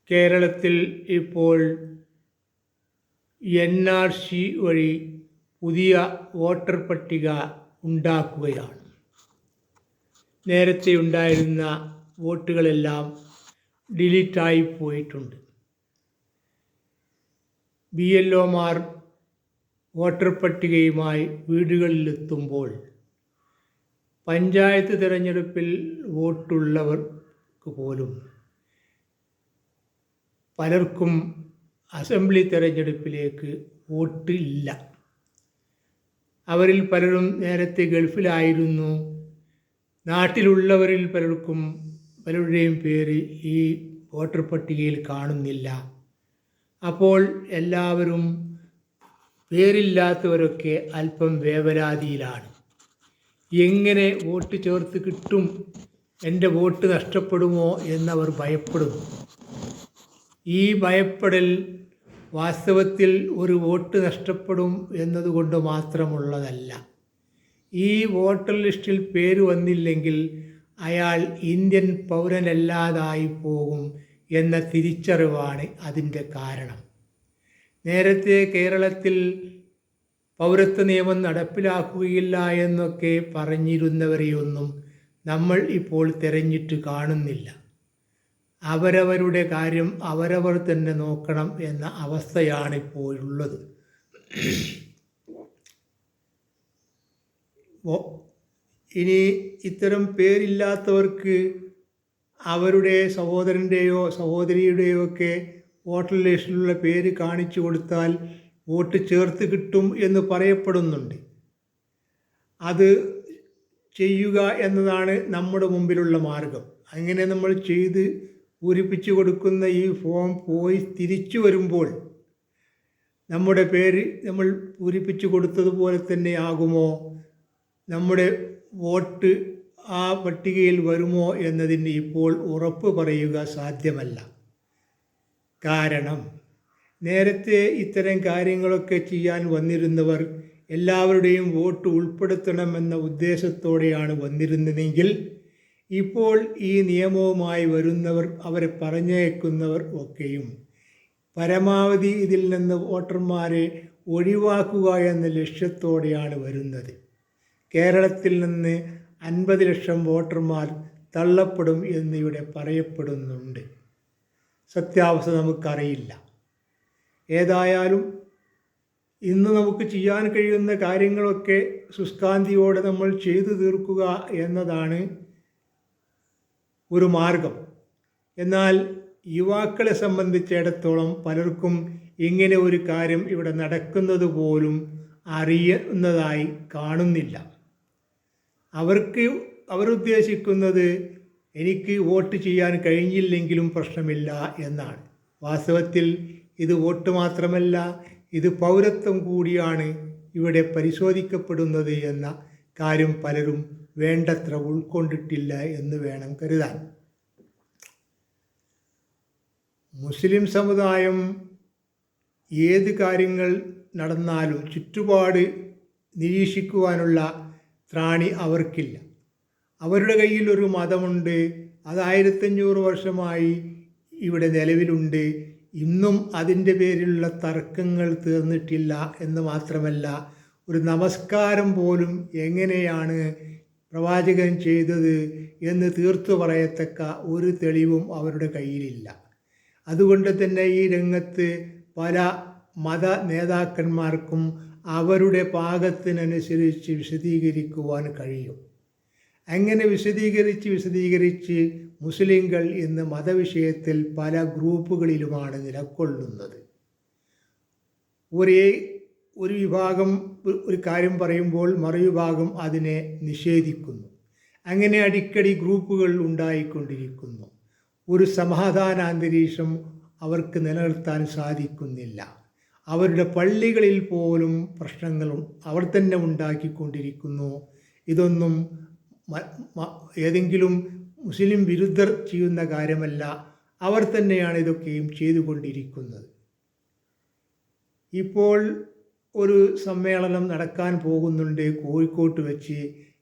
കേരളത്തിൽ ഇപ്പോൾ NRC വഴി പുതിയ വോട്ടർ പട്ടിക ഉണ്ടാക്കുകയാണ്. നേരത്തെ ഉണ്ടായിരുന്ന വോട്ടുകളെല്ലാം ഡിലീറ്റായി പോയിട്ടുണ്ട്. BLOമാർ വോട്ടർ പട്ടികയുമായി വീടുകളിലെത്തുമ്പോൾ പഞ്ചായത്ത് തിരഞ്ഞെടുപ്പിൽ വോട്ടുള്ളവർക്ക് പോലും പലർക്കും അസംബ്ലി തിരഞ്ഞെടുപ്പിലേക്ക് വോട്ട് ഇല്ല. അവരിൽ പലരും നേരത്തെ ഗൾഫിലായിരുന്നു. നാട്ടിലുള്ളവരിൽ പലരുടെയും പേര് ഈ വോട്ടർ പട്ടികയിൽ കാണുന്നില്ല. അപ്പോൾ എല്ലാവരും പേരില്ലാത്തവരൊക്കെ അല്പം വേവലാതിയിലാണ്. എങ്ങനെ വോട്ട് ചേർത്ത് കിട്ടും, എൻ്റെ വോട്ട് നഷ്ടപ്പെടുമോ എന്നവർ ഭയപ്പെടുന്നു. ഈ ഭയപ്പെടൽ വാസ്തവത്തിൽ ഒരു വോട്ട് നഷ്ടപ്പെടും എന്നതുകൊണ്ട് മാത്രമുള്ളതല്ല. ഈ വോട്ടർ ലിസ്റ്റിൽ പേര് വന്നില്ലെങ്കിൽ അയാൾ ഇന്ത്യൻ പൗരനല്ലാതായി പോകും എന്ന തിരിച്ചറിവാണ് അതിൻ്റെ കാരണം. നേരത്തെ കേരളത്തിൽ പൗരത്വ നിയമം നടപ്പിലാക്കുകയില്ല എന്നൊക്കെ പറഞ്ഞിരുന്നവരെയൊന്നും നമ്മൾ ഇപ്പോൾ തിരഞ്ഞിട്ട് കാണുന്നില്ല. അവരവരുടെ കാര്യം അവരവർ തന്നെ നോക്കണം എന്ന അവസ്ഥയാണ് ഇപ്പോഴുള്ളത്. ഇനി ഇത്തരം പേരില്ലാത്തവർക്ക് അവരുടെ സഹോദരൻ്റെയോ സഹോദരിയുടെയോ ഒക്കെ വോട്ടർ ലിസ്റ്റിലുള്ള പേര് കാണിച്ചു കൊടുത്താൽ വോട്ട് ചേർത്ത് കിട്ടും എന്ന് പറയപ്പെടുന്നുണ്ട്. അത് ചെയ്യുക എന്നതാണ് നമ്മുടെ മുമ്പിലുള്ള മാർഗം. അങ്ങനെ നമ്മൾ ചെയ്ത് പൂരിപ്പിച്ചു കൊടുക്കുന്ന ഈ ഫോം പോയി തിരിച്ചു വരുമ്പോൾ നമ്മുടെ പേര് നമ്മൾ പൂരിപ്പിച്ചു കൊടുത്തതുപോലെ തന്നെ ആകുമോ, നമ്മുടെ വോട്ട് ആ പട്ടികയിൽ വരുമോ എന്നതിന് ഇപ്പോൾ ഉറപ്പ് പറയുക സാധ്യമല്ല. കാരണം നേരത്തെ ഇത്തരം കാര്യങ്ങളൊക്കെ ചെയ്യാൻ വന്നിരുന്നവർ എല്ലാവരുടെയും വോട്ട് ഉൾപ്പെടുത്തണമെന്ന ഉദ്ദേശത്തോടെയാണ് വന്നിരുന്നതെങ്കിൽ ഇപ്പോൾ ഈ നിയമവുമായി വരുന്നവർ, അവരെ പറഞ്ഞയക്കുന്നവർ ഒക്കെയും പരമാവധി ഇതിൽ നിന്ന് വോട്ടർമാരെ ഒഴിവാക്കുക എന്ന ലക്ഷ്യത്തോടെയാണ് വരുന്നത്. കേരളത്തിൽ നിന്ന് 50 ലക്ഷം വോട്ടർമാർ തള്ളപ്പെടും എന്നിവിടെ പറയപ്പെടുന്നുണ്ട്. സത്യാവസ്ഥ നമുക്കറിയില്ല. ഏതായാലും ഇന്ന് നമുക്ക് ചെയ്യാൻ കഴിയുന്ന കാര്യങ്ങളൊക്കെ ശുഷ്കാന്തിയോടെ നമ്മൾ ചെയ്തു തീർക്കുക എന്നതാണ് ഒരു മാർഗം. എന്നാൽ യുവാക്കളെ സംബന്ധിച്ചിടത്തോളം പലർക്കും ഇങ്ങനെ ഒരു കാര്യം ഇവിടെ നടക്കുന്നത് പോലും അറിയുന്നതായി കാണുന്നില്ല. അവരുദ്ദേശിക്കുന്നത് എനിക്ക് വോട്ട് ചെയ്യാൻ കഴിഞ്ഞില്ലെങ്കിലും പ്രശ്നമില്ല എന്നാണ്. വാസ്തവത്തിൽ ഇത് വോട്ട് മാത്രമല്ല, ഇത് പൗരത്വം കൂടിയാണ് ഇവിടെ പരിശോധിക്കപ്പെടുന്നത് എന്ന കാര്യം പലരും വേണ്ടത്ര ഉൾക്കൊണ്ടിട്ടില്ല എന്ന് വേണം കരുതാൻ. മുസ്ലിം സമുദായം ഏത് കാര്യങ്ങൾ നടന്നാലും ചുറ്റുപാട് നിരീക്ഷിക്കുവാനുള്ള ത്രാണി അവർക്കില്ല. അവരുടെ കയ്യിൽ ഒരു മതമുണ്ട്, അത് 1500 വർഷമായി ഇവിടെ നിലവിലുണ്ട്. ഇന്നും അതിൻ്റെ പേരിലുള്ള തർക്കങ്ങൾ തീർന്നിട്ടില്ല എന്ന് മാത്രമല്ല, ഒരു നമസ്കാരം പോലും എങ്ങനെയാണ് പ്രവാചകൻ ചെയ്തത് എന്ന് തീർത്തു പറയത്തക്ക ഒരു തെളിവും അവരുടെ കയ്യിലില്ല. അതുകൊണ്ട് തന്നെ ഈ രംഗത്ത് പല മത നേതാക്കന്മാർക്കും അവരുടെ പാകത്തിനനുസരിച്ച് വിശദീകരിക്കുവാൻ കഴിയും. അങ്ങനെ വിശദീകരിച്ച് മുസ്ലിങ്ങൾ ഇന്ന് മതവിഷയത്തിൽ പല ഗ്രൂപ്പുകളിലുമാണ് നിലകൊള്ളുന്നത്. ഒരു വിഭാഗം ഒരു കാര്യം പറയുമ്പോൾ മറുവിഭാഗം അതിനെ നിഷേധിക്കുന്നു. അങ്ങനെ അടിക്കടി ഗ്രൂപ്പുകൾ ഉണ്ടായിക്കൊണ്ടിരിക്കുന്നു. ഒരു സമാധാന അന്തരീക്ഷം അവർക്ക് നിലനിർത്താൻ സാധിക്കുന്നില്ല. അവരുടെ പള്ളികളിൽ പോലും പ്രശ്നങ്ങളും അവർ തന്നെ ഉണ്ടാക്കിക്കൊണ്ടിരിക്കുന്നു. ഇതൊന്നും ഏതെങ്കിലും മുസ്ലിം വിരുദ്ധർ ചെയ്യുന്ന കാര്യമല്ല, അവർ തന്നെയാണ് ഇതൊക്കെയും ചെയ്തുകൊണ്ടിരിക്കുന്നത്. ഇപ്പോൾ ഒരു സമ്മേളനം നടക്കാൻ പോകുന്നുണ്ട് കോഴിക്കോട്ട് വെച്ച്.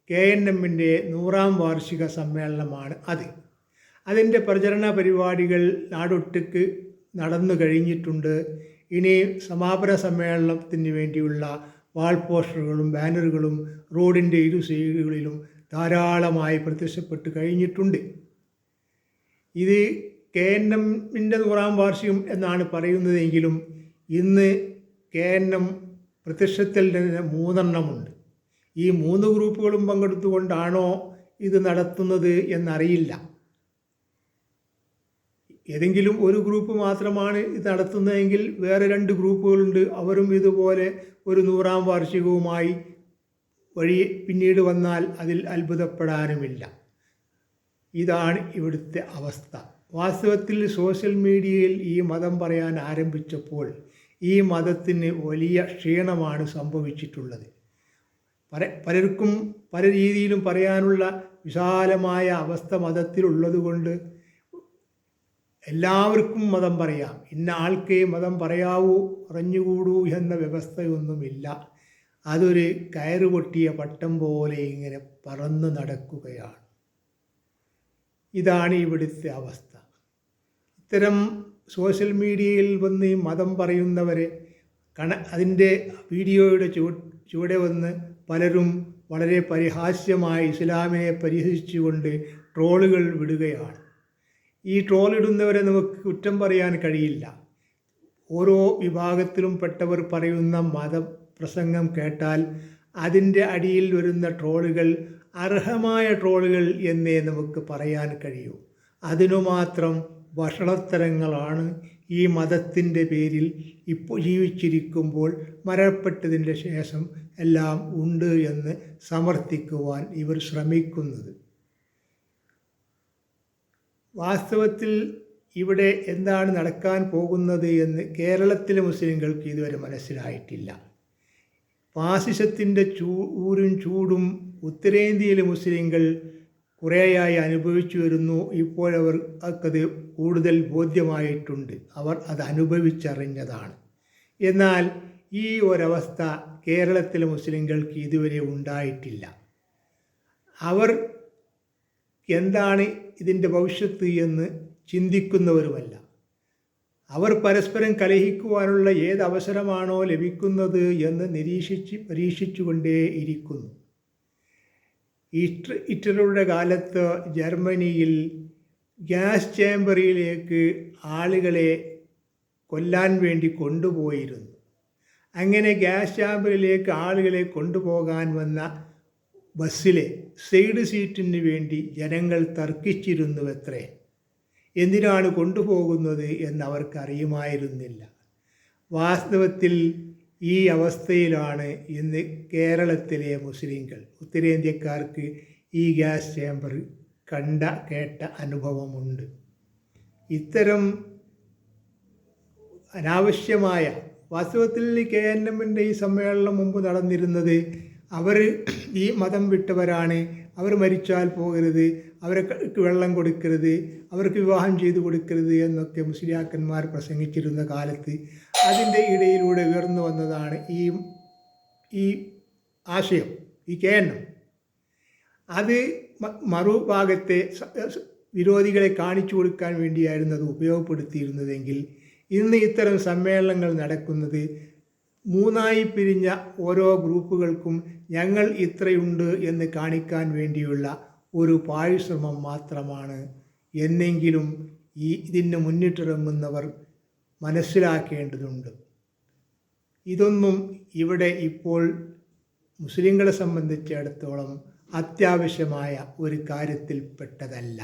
KNMൻ്റെ 100ാം വാർഷിക സമ്മേളനമാണ് അത്. അതിൻ്റെ പ്രചരണ പരിപാടികൾ നാടൊട്ടുക്ക് നടന്നു കഴിഞ്ഞിട്ടുണ്ട്. ഇനി സമാപന സമ്മേളനത്തിന് വേണ്ടിയുള്ള വാൾ പോസ്റ്ററുകളും ബാനറുകളും റോഡിൻ്റെ ഇരു സൈഡുകളിലും ധാരാളമായി പ്രത്യക്ഷപ്പെട്ട് കഴിഞ്ഞിട്ടുണ്ട്. ഇത് KNMൻ്റെ 100-ാം വാർഷികം എന്നാണ് പറയുന്നതെങ്കിലും ഇന്ന് KNM പ്രത്യക്ഷത്തിൽ തന്നെ 3 എണ്ണമുണ്ട്. ഈ 3 ഗ്രൂപ്പുകളും പങ്കെടുത്തുകൊണ്ടാണോ ഇത് നടത്തുന്നത് എന്നറിയില്ല. ഏതെങ്കിലും ഒരു ഗ്രൂപ്പ് മാത്രമാണ് ഇത് നടത്തുന്നതെങ്കിൽ വേറെ 2 ഗ്രൂപ്പുകളുണ്ട്. അവരും ഇതുപോലെ ഒരു 100-ാം വാർഷികവുമായി വഴി പിന്നീട് വന്നാൽ അതിൽ അത്ഭുതപ്പെടാനുമില്ല. ഇതാണ് ഇവിടുത്തെ അവസ്ഥ. വാസ്തവത്തിൽ സോഷ്യൽ മീഡിയയിൽ ഈ മതം പറയാൻ ആരംഭിച്ചപ്പോൾ ഈ മതത്തിന് വലിയ ക്ഷീണമാണ് സംഭവിച്ചിട്ടുള്ളത്. പലർക്കും പല രീതിയിലും പറയാനുള്ള വിശാലമായ അവസ്ഥ മതത്തിലുള്ളത് കൊണ്ട് എല്ലാവർക്കും മതം പറയാം, ഇന്ന ആൾക്കേ മതം പറയാവൂ പറഞ്ഞുകൂടൂ എന്ന വ്യവസ്ഥയൊന്നുമില്ല. അതൊരു കയറുപൊട്ടിയ പട്ടം പോലെ ഇങ്ങനെ പറന്ന് നടക്കുകയാണ്. ഇതാണ് ഇവിടുത്തെ അവസ്ഥ. ഇത്തരം സോഷ്യൽ മീഡിയയിൽ വന്ന് ഈ മതം പറയുന്നവരെ അതിൻ്റെ വീഡിയോയുടെ ചുവടെ വന്ന് പലരും വളരെ പരിഹാസ്യമായി ഇസ്ലാമിനെ പരിഹസിച്ചുകൊണ്ട് ട്രോളുകൾ വിടുകയാണ്. ഈ ട്രോളിടുന്നവരെ നമുക്ക് കുറ്റം പറയാൻ കഴിയില്ല. ഓരോ വിഭാഗത്തിലും പെട്ടവർ പറയുന്ന മതപ്രസംഗം കേട്ടാൽ അതിൻ്റെ അടിയിൽ വരുന്ന ട്രോളുകൾ അർഹമായ ട്രോളുകൾ എന്നേ നമുക്ക് പറയാൻ കഴിയൂ. അതിനു മാത്രം വഷളത്തരങ്ങളാണ് ഈ മതത്തിൻ്റെ പേരിൽ ഇപ്പോൾ ജീവിച്ചിരിക്കുമ്പോൾ മരണപ്പെട്ടതിൻ്റെ ശേഷം എല്ലാം ഉണ്ട് എന്ന് സമർത്ഥിക്കുവാൻ ഇവർ ശ്രമിക്കുന്നത്. വാസ്തവത്തിൽ ഇവിടെ എന്താണ് നടക്കാൻ പോകുന്നത് എന്ന് കേരളത്തിലെ മുസ്ലിങ്ങൾക്ക് ഇതുവരെ മനസ്സിലായിട്ടില്ല. ഫാസിസത്തിൻ്റെ ചൂടും ഉത്തരേന്ത്യയിലെ മുസ്ലിങ്ങൾ കുറേയായി അനുഭവിച്ചു വരുന്നു. ഇപ്പോഴവർക്കത് കൂടുതൽ ബോധ്യമായിട്ടുണ്ട്. അവർ അത് അനുഭവിച്ചറിഞ്ഞതാണ്. എന്നാൽ ഈ ഒരവസ്ഥ കേരളത്തിലെ മുസ്ലിങ്ങൾക്ക് ഇതുവരെ ഉണ്ടായിട്ടില്ല. അവർ എന്താണ് ഇതിൻ്റെ ഭവിഷ്യത്ത് എന്ന് ചിന്തിക്കുന്നവരുമല്ല. അവർ പരസ്പരം കലഹിക്കുവാനുള്ള ഏത് അവസരമാണോ ലഭിക്കുന്നത് എന്ന് പരീക്ഷിച്ചുകൊണ്ടേയിരിക്കുന്നു. ഹിറ്റ്ലറുടെ കാലത്ത് ജർമ്മനിയിൽ ഗ്യാസ് ചേമ്പറിലേക്ക് ആളുകളെ കൊല്ലാൻ വേണ്ടി കൊണ്ടുപോയിരുന്നു. അങ്ങനെ ഗ്യാസ് ചേമ്പറിലേക്ക് ആളുകളെ കൊണ്ടുപോകാൻ വന്ന ബസ്സിലെ സൈഡ് സീറ്റിന് വേണ്ടി ജനങ്ങൾ തർക്കിച്ചിരുന്നുവത്രേ. എന്തിനാണ് കൊണ്ടുപോകുന്നത് എന്നവർക്കറിയുമായിരുന്നില്ല. വാസ്തവത്തിൽ ഈ അവസ്ഥയിലാണ് ഇന്ന് കേരളത്തിലെ മുസ്ലിങ്ങൾ. ഉത്തരേന്ത്യക്കാർക്ക് ഈ ഗ്യാസ് ചേമ്പർ കേട്ട അനുഭവമുണ്ട്. ഇത്തരം അനാവശ്യമായ വാസ്തവത്തിൽ KNMൻ്റെ ഈ സമ്മേളനം മുമ്പ് നടന്നിരുന്നത് അവർ ഈ മതം വിട്ടവരാണ്, അവർ മരിച്ചാൽ പോകരുത്, അവർക്ക് വെള്ളം കൊടുക്കരുത്, അവർക്ക് വിവാഹം ചെയ്തു കൊടുക്കരുത് എന്നൊക്കെ മുസ്ലിയാക്കന്മാർ പ്രസംഗിച്ചിരുന്ന കാലത്ത് അതിൻ്റെ ഇടയിലൂടെ ഉയർന്നു വന്നതാണ് ഈ ആശയം, ഈ KNM. അത് മറുഭാഗത്തെ വിരോധികളെ കാണിച്ചു കൊടുക്കാൻ വേണ്ടിയായിരുന്നു അത് ഉപയോഗപ്പെടുത്തിയിരുന്നതെങ്കിൽ ഇന്ന് ഇത്തരം സമ്മേളനങ്ങൾ നടക്കുന്നത് 3ആയി പിരിഞ്ഞ ഓരോ ഗ്രൂപ്പുകൾക്കും ഞങ്ങൾ ഇത്രയുണ്ട് എന്ന് കാണിക്കാൻ വേണ്ടിയുള്ള ഒരു പാഴ്ശ്രമം മാത്രമാണ് എന്നെങ്കിലും ഇതിന് മുന്നിട്ടിറങ്ങുന്നവർ മനസ്സിലാക്കേണ്ടതുണ്ട്. ഇതൊന്നും ഇവിടെ ഇപ്പോൾ മുസ്ലിങ്ങളെ സംബന്ധിച്ചിടത്തോളം അത്യാവശ്യമായ ഒരു കാര്യത്തിൽപ്പെട്ടതല്ല.